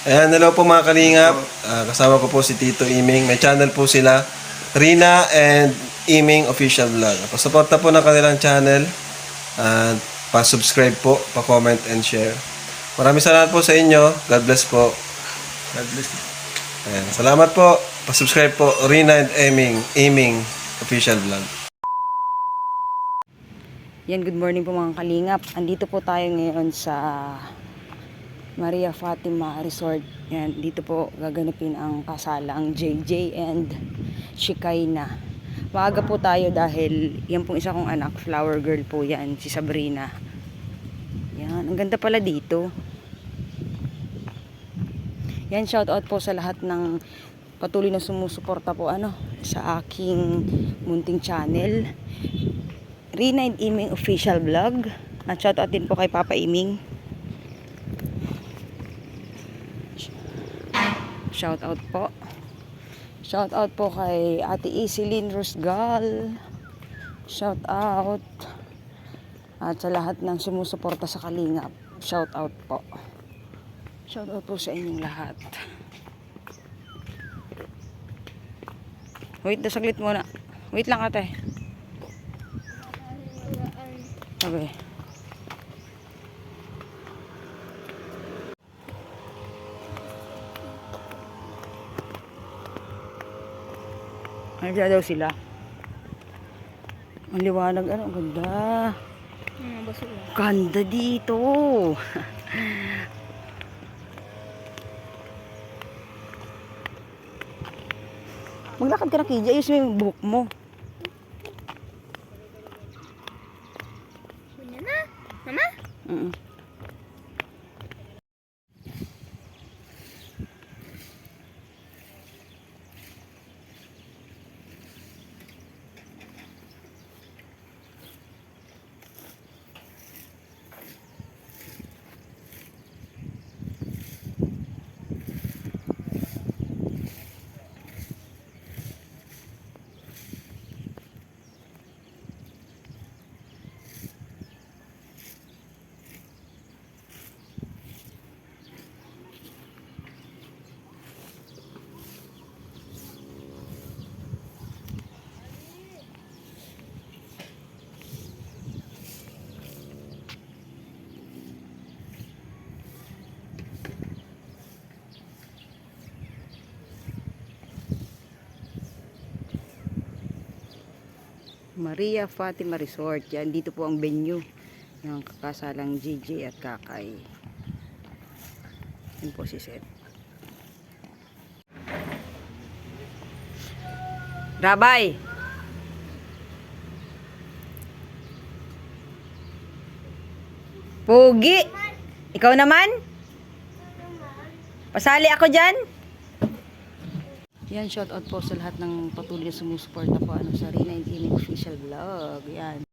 Ayan, hello po mga kalingap. Kasama ko po si Tito Iming. May channel po sila, Rina and Iming Official Vlog. Pasuporta po ng kanilang channel. At pa-subscribe po, pa-comment and share. Maraming salamat po sa inyo. God bless po. God bless you. Ayan, salamat po. Pa-subscribe po, Rina and Iming Official Vlog. Yan, good morning po mga kalingap. Andito po tayo ngayon sa Maria Fatima Resort. Yan, dito po gaganapin ang kasalang JJ and Shikaina. Maaga po tayo dahil yan pong isa kong anak, flower girl po yan, si Sabrina. Yan, ang ganda pala dito. Yan, shout out po sa lahat ng patuloy na sumusuporta po sa aking munting channel. Rina and Iming Official Vlog. At shout out din po kay Papa Iming. Shout out po. Shout out po kay Ate Isilin Rusgal. Shout out. At sa lahat ng sumusuporta sa Kalingap. Shout out po. Shout out po sa inyong lahat. Wait na saglit muna. Wait lang ate. Okay. Nandiyan daw sila. Ang liwanag, ang ganda. Ganda dito. Maglakad ka na, Kija. Ayos mo yung buhok mo. Mama? Maria Fatima Resort. Yan, dito po ang venue ng kasalang JJ at Kakay. Yan po si Seth. Rabay! Pogi! Ikaw naman? Pasali ako dyan? Yan, shout out po sa lahat ng patuloy na sumusuporta po sa Rina and Iming Official Vlog. Yan.